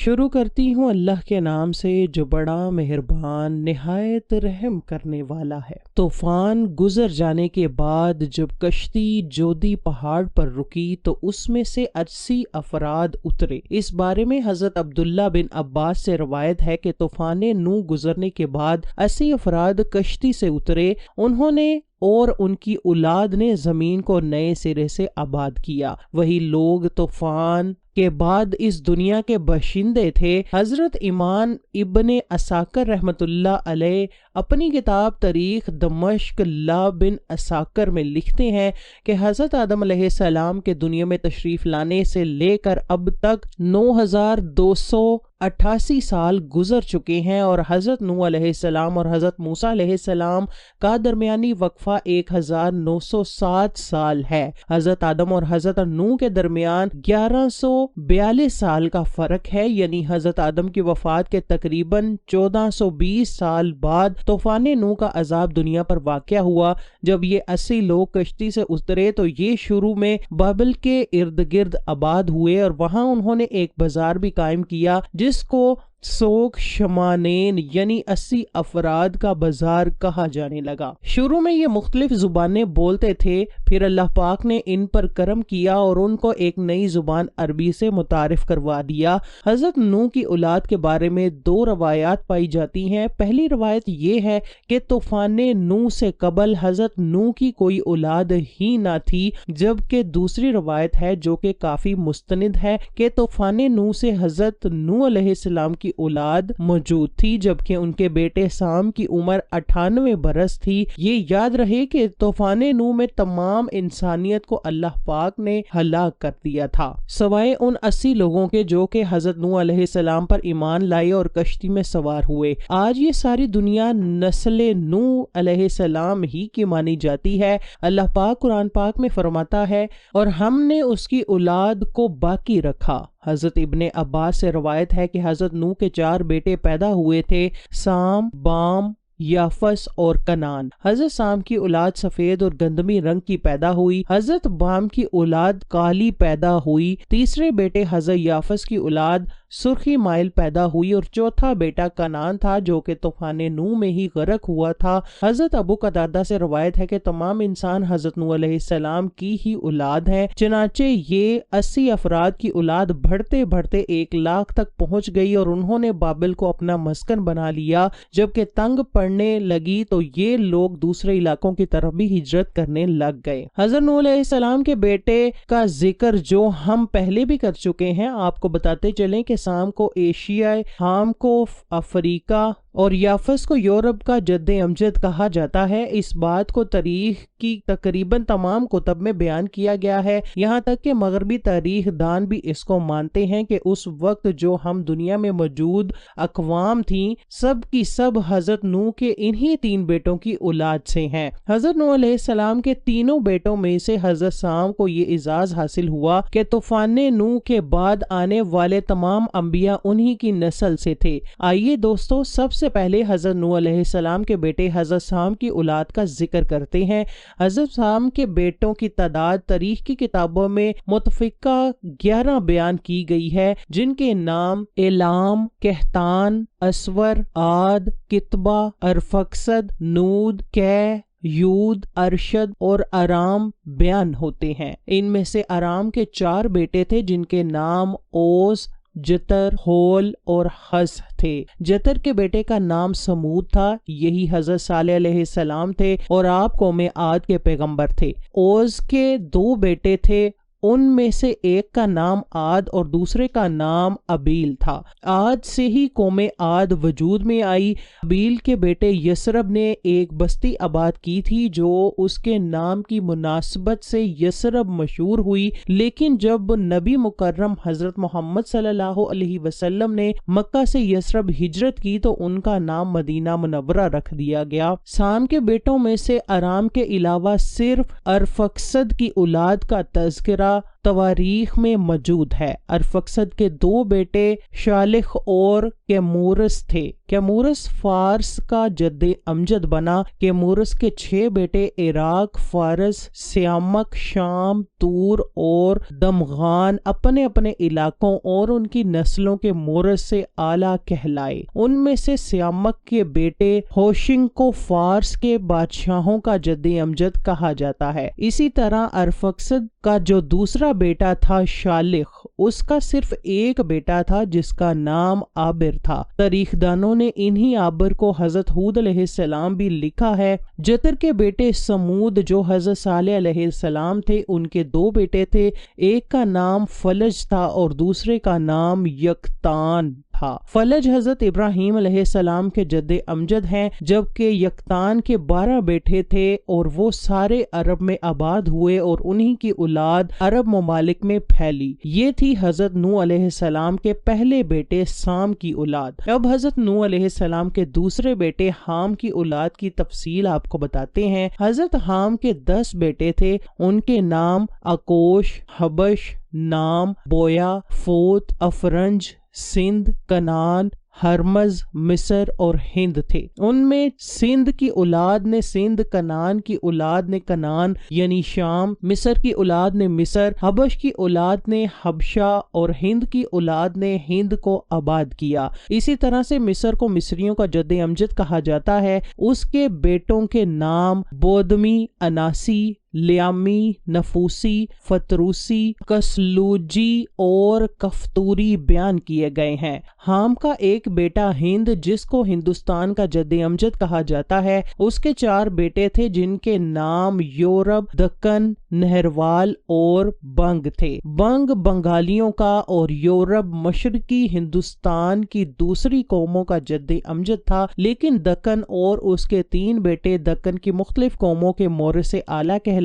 شروع کرتی ہوں اللہ کے نام سے جو بڑا مہربان نہایت رحم کرنے والا ہے۔ طوفان گزر جانے کے بعد جب کشتی جودی پہاڑ پر رکی تو اس میں سے 80 افراد اترے۔ اس بارے میں حضرت عبداللہ بن عباس سے روایت ہے کہ طوفان نوح گزرنے کے بعد 80 افراد کشتی سے اترے، انہوں نے اور ان کی اولاد نے زمین کو نئے سرے سے آباد کیا۔ وہی لوگ طوفان کے بعد اس دنیا کے باشندے تھے۔ حضرت امام ابن عساکر رحمۃ اللہ علیہ اپنی کتاب تاریخ دمشق لا بن عساکر میں لکھتے ہیں کہ حضرت آدم علیہ السلام کے دنیا میں تشریف لانے سے لے کر اب تک 9288 سال گزر چکے ہیں، اور حضرت نوح علیہ السلام اور حضرت موسیٰ علیہ السلام کا درمیانی وقفہ 1907 سال ہے۔ حضرت آدم اور حضرت نوح کے درمیان 1142 سال کا فرق ہے، یعنی حضرت آدم کی وفات کے تقریباً 1420 سال بعد طوفان نوح کا عذاب دنیا پر واقع ہوا۔ جب یہ 80 لوگ کشتی سے اترے تو یہ شروع میں بابل کے ارد گرد آباد ہوئے، اور وہاں انہوں نے ایک بازار بھی قائم کیا جس کو سوق شمانین یعنی 80 افراد کا بازار کہا جانے لگا۔ شروع میں یہ مختلف زبانیں بولتے تھے، پھر اللہ پاک نے ان پر کرم کیا اور ان کو ایک نئی زبان عربی سے متعارف کروا دیا۔ حضرت نوح کی اولاد کے بارے میں 2 روایات پائی جاتی ہیں۔ پہلی روایت یہ ہے کہ طوفان نوح سے قبل حضرت نوح کی کوئی اولاد ہی نہ تھی، جبکہ دوسری روایت ہے جو کہ کافی مستند ہے کہ طوفان نوح سے حضرت نوح علیہ السلام کی اولاد موجود تھی، جبکہ ان کے بیٹے سام کی عمر 98 برس تھی۔ یہ یاد رہے کہ طوفان نوح میں تمام انسانیت کو اللہ پاک نے ہلاک کر دیا تھا، سوائے ان 80 لوگوں کے جو کہ حضرت نوح علیہ السلام پر ایمان لائے اور کشتی میں سوار ہوئے۔ آج یہ ساری دنیا نسل نوح علیہ السلام ہی کی مانی جاتی ہے۔ اللہ پاک قرآن پاک میں فرماتا ہے، اور ہم نے اس کی اولاد کو باقی رکھا۔ حضرت ابن عباس سے روایت ہے کہ حضرت نوح کے 4 بیٹے پیدا ہوئے تھے، سام، بام، یافس اور کنان۔ حضرت سام کی اولاد سفید اور گندمی رنگ کی پیدا ہوئی، حضرت بام کی اولاد کالی پیدا ہوئی، تیسرے بیٹے حضرت یافس کی اولاد سرخی مائل پیدا ہوئی، اور چوتھا بیٹا کنان تھا جو کہ طوفان نوح میں ہی غرق ہوا تھا۔ حضرت ابو قتادہ سے روایت ہے کہ تمام انسان حضرت نوح علیہ السلام کی ہی اولاد ہیں، چنانچہ یہ 80 افراد کی اولاد بڑھتے بڑھتے 1 لاکھ تک پہنچ گئی، اور انہوں نے بابل کو اپنا مسکن بنا لیا۔ جبکہ تنگ پڑنے لگی تو یہ لوگ دوسرے علاقوں کی طرف بھی ہجرت کرنے لگ گئے۔ حضرت نوح علیہ السلام کے بیٹے کا ذکر جو ہم پہلے بھی کر چکے ہیں، آپ کو بتاتے چلیں کہ سام کو ایشیا، حام کو افریقہ اور یافس کو یورپ کا جد امجد کہا جاتا ہے۔ اس بات کو تاریخ کی تقریباً تمام کتب میں بیان کیا گیا ہے، یہاں تک کہ مغربی تاریخ دان بھی اس کو مانتے ہیں کہ اس وقت جو ہم دنیا میں موجود اقوام تھیں سب کی سب حضرت نوح کے انہی 3 بیٹوں کی اولاد سے ہیں۔ حضرت نوح علیہ السلام کے تینوں بیٹوں میں سے حضرت سام کو یہ اعزاز حاصل ہوا کہ طوفان نوح کے بعد آنے والے تمام انبیاء انہی کی نسل سے تھے۔ آئیے دوستو سب سے پہلے حضرت نوح علیہ السلام کے بیٹے حضرت سام کی اولاد کا ذکر کرتے ہیں۔ حضرت سام کے بیٹوں کی تعداد تاریخ کی کتابوں میں متفقہ 11 بیان کی گئی ہے، جن کے نام ایلام، کہتان، اسور، عاد، کتبہ، ارفکسد، نود، کہ، یود، ارشد اور ارام بیان ہوتے ہیں۔ ان میں سے ارام کے 4 بیٹے تھے جن کے نام اوز، جتر، ہول اور حز تھے۔ جتر کے بیٹے کا نام سمود تھا، یہی حضرت صالح علیہ السلام تھے اور آپ قوم عاد کے پیغمبر تھے۔ اوز کے 2 بیٹے تھے، ان میں سے ایک کا نام عاد اور دوسرے کا نام ابیل تھا۔ عاد سے ہی قوم عاد وجود میں آئی۔ ابیل کے بیٹے یسرب نے ایک بستی آباد کی تھی جو اس کے نام کی مناسبت سے یسرب مشہور ہوئی، لیکن جب نبی مکرم حضرت محمد صلی اللہ علیہ وسلم نے مکہ سے یسرب ہجرت کی تو ان کا نام مدینہ منورہ رکھ دیا گیا۔ سام کے بیٹوں میں سے ارام کے علاوہ صرف ارفکسد کی اولاد کا تذکرہ تواریخ میں موجود ہے۔ ارفکسد کے 2 بیٹے شالخ اور کیمورس تھے۔ کیمورس فارس کا جد امجد بنا۔ کیمورس کے 6 بیٹے عراق، فارس، سیامک، شام، تور اور دمغان اپنے اپنے علاقوں اور ان کی نسلوں کے مورث سے اعلیٰ کہلائے۔ ان میں سے سیامک کے بیٹے ہوشنگ کو فارس کے بادشاہوں کا جد امجد کہا جاتا ہے۔ اسی طرح ارفکسد کا جو دوسرا بیٹا تھا شالخ، اس کا صرف ایک بیٹا تھا جس کا نام عابر تھا۔ تاریخ دانوں نے انہی عابر کو حضرت ہود علیہ السلام بھی لکھا ہے۔ جتر کے بیٹے سمود جو حضرت صالح علیہ السلام تھے، ان کے 2 بیٹے تھے، ایک کا نام فلج تھا اور دوسرے کا نام یکتان تھا۔ فلج حضرت ابراہیم علیہ السلام کے جد امجد ہیں، جبکہ یکتان کے 12 بیٹے تھے اور وہ سارے عرب میں آباد ہوئے اور انہی کی اولاد عرب ممالک میں پھیلی۔ یہ تھی حضرت نوح علیہ السلام کے پہلے بیٹے سام کی اولاد۔ اب حضرت نوح علیہ السلام کے دوسرے بیٹے حام کی اولاد کی تفصیل آپ کو بتاتے ہیں۔ حضرت حام کے 10 بیٹے تھے، ان کے نام اکوش، حبش، نام، بویا، فوت، افرنج، سندھ، کنعان، ہرمز، مصر اور ہند تھے۔ ان میں سندھ کی اولاد نے سندھ، کنعان کی اولاد نے کنعان یعنی شام، مصر کی اولاد نے مصر، حبش کی اولاد نے حبشہ اور ہند کی اولاد نے ہند کو آباد کیا۔ اسی طرح سے مصر کو مصریوں کا جد امجد کہا جاتا ہے۔ اس کے بیٹوں کے نام بودمی، اناسی، لیامی، نفوسی، فتروسی، کسلوجی اور کفتوری بیان کیے گئے ہیں۔ حام کا ایک بیٹا ہند جس کو ہندوستان کا جد امجد کہا جاتا ہے، اس کے 4 بیٹے تھے جن کے نام یورب، دکن، نہروال اور بنگ تھے۔ بنگ بنگالیوں کا اور یورب مشرقی ہندوستان کی دوسری قوموں کا جد امجد تھا، لیکن دکن اور اس کے 3 بیٹے دکن کی مختلف قوموں کے مورث سے اعلیٰ کہلائے۔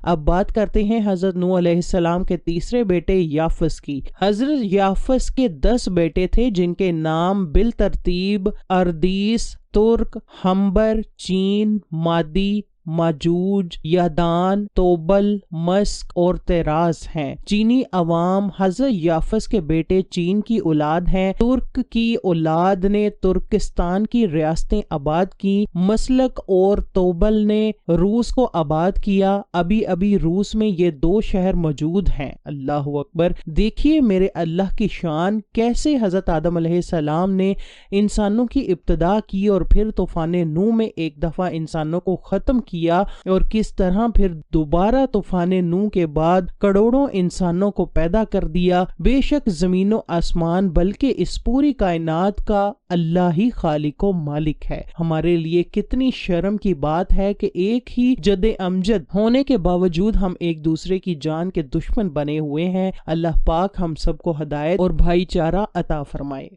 اب بات کرتے ہیں حضرت نوح علیہ السلام کے تیسرے بیٹے یافس کی۔ حضرت یافس کے 10 بیٹے تھے جن کے نام بالترتیب اردیس، ترک، ہمبر، چین، مادی، ماجوج، یادان، توبل، مسک اور تیراز ہیں۔ چینی عوام حضرت یافس کے بیٹے چین کی اولاد ہیں۔ ترک کی اولاد نے ترکستان کی ریاستیں آباد کی۔ مسلک اور توبل نے روس کو آباد کیا۔ ابھی روس میں یہ 2 شہر موجود ہیں۔ اللہ اکبر! دیکھیے میرے اللہ کی شان، کیسے حضرت آدم علیہ السلام نے انسانوں کی ابتدا کی اور پھر طوفان نوح میں ایک دفعہ انسانوں کو ختم کیا، اور کس طرح پھر دوبارہ طوفان نوح کے بعد کروڑوں انسانوں کو پیدا کر دیا۔ بے شک زمین و آسمان بلکہ اس پوری کائنات کا اللہ ہی خالق و مالک ہے۔ ہمارے لیے کتنی شرم کی بات ہے کہ ایک ہی جد امجد ہونے کے باوجود ہم ایک دوسرے کی جان کے دشمن بنے ہوئے ہیں۔ اللہ پاک ہم سب کو ہدایت اور بھائی چارہ عطا فرمائے۔